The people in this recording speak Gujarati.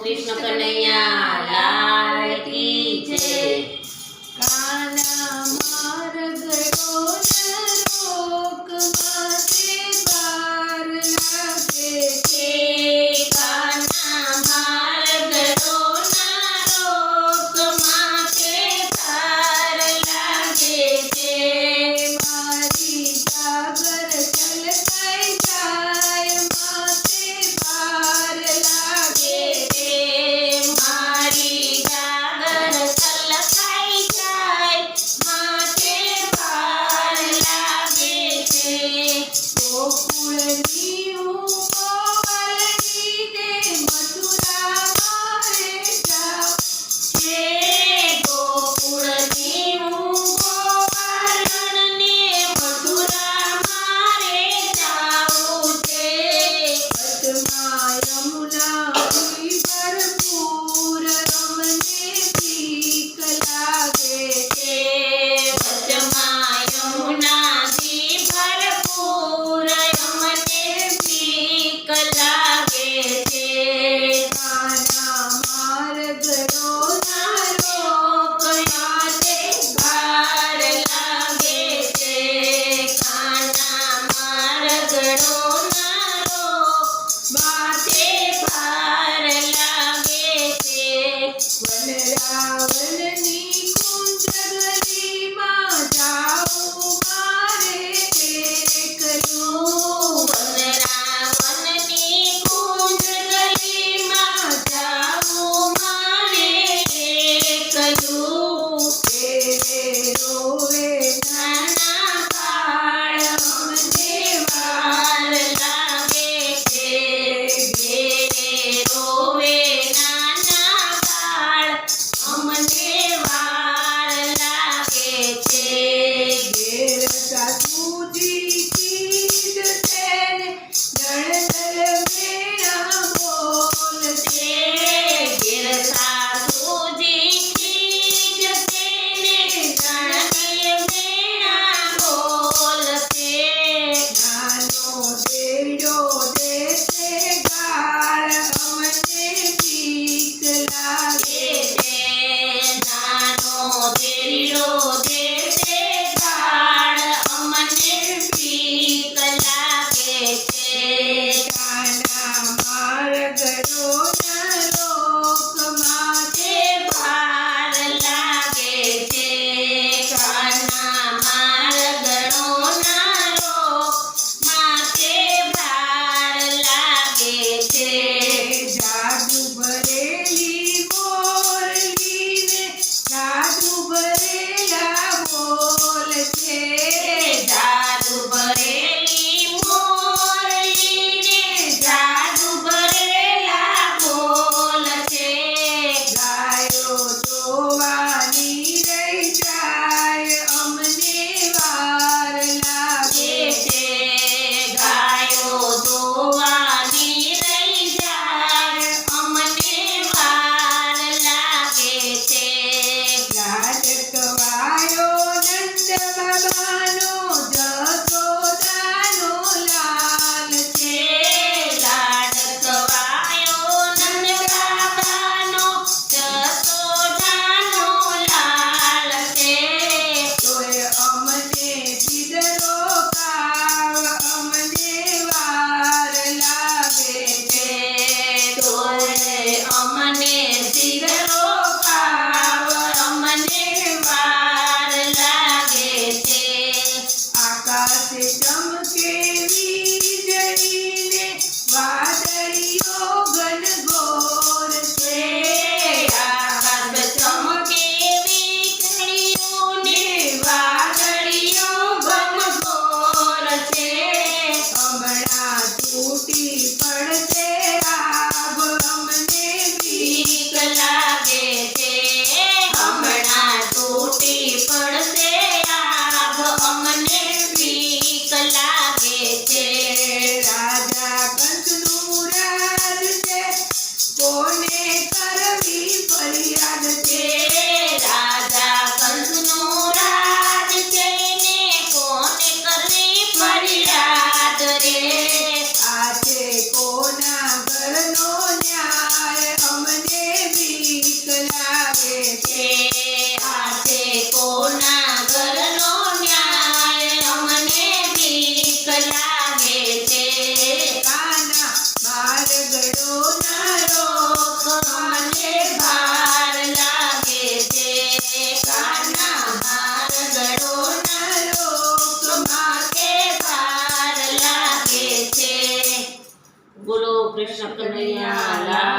કૃષ્ણ કનૈયા લાલ કી જય। કાના માર્ગડો નરોક માથે ભાર લાગે છે। કાના માર્ગડો નરોક માથે ભાર લાગે છે। મારી ગાગર છલકાઈ જાય માથે ભાર લાગે છે। મારી ગાગર છલકાઈ જાય માથે ભાર લાગે છે। ગોકુળની હું ગોવાળની ને મથુરામાં રે જાઉં છે ગોકુળની હું ગોવાળને મથુરામાં રે જાઉં છે। વચમાં યમુનાથી ભરપૂર અમને ભીખ લાગે છે। વચમાં યમુનાથી ભરપૂર અમને ભીખ લાગે છે। કાના માર્ગડો નરોક માથે ભાર લાગે છે। કાના માર્ગડો નરોક માથે ભાર લાગે છે। વનરાવનની કુંજ ગલીમાં જાઉં મારે એકલું। વનરાવનની કુંજ ગલીમાં જાવું મારે એકલું। ઘેરે રોવે નાના બાળ અમને વાર લાગે છે। ઘેરે રોવે નાના બાળ અમને વાર લાગે છે। ઘેર સાસુજી કીધ તેને દળદળ મેણા બોલ છે। ઘેર સાસુજી ખીજ તેને ગણને મેણા બોલ છે। નાનો દેડો દેશે ગાળ અમને ભીખ લાગે છે। નાનો દેડીડો દેશે ગાળ અમને ભીખ લાગે છે। કાના માર્ગડો નરોક માથે ભાર લાગે છે। કાના માર્ગડો નરોક માથે ભાર લાગે છે। જાદુ ભરેલી બોરલીને જાદુ ભરેલા બોલ છે। જાદુ ભરેલી મોરલીને જાદુ ભરેલા બોલ છે। ગાયો જોવાની રહી જાય અમને વાર લાગે છે। ગાયો દોવાની રહી જાય અમને વાર લાગે છે। લાડકવાયો નંદ બાબાનો જસોદાનો લાલ છે। લાડકવાયો નંદ બાબાનો જસોદાનો લાલ છે। તોય અમને ચીડરો કાવ અમને વાર લાગે છે। તોય અમને સિગરો ખાવ અમને વાર લાગે છે। આકાશે ચમકે વીજળીને વાદળીઓ ઘનઘોર છે। આકાશ ચમકે વીજળીઓને વાદળીઓ ઘનઘોર છે। હમણાં તૂટી પડશે આભ અમને ભીખ લાગે કૃષ્ણ કનૈયા લાલ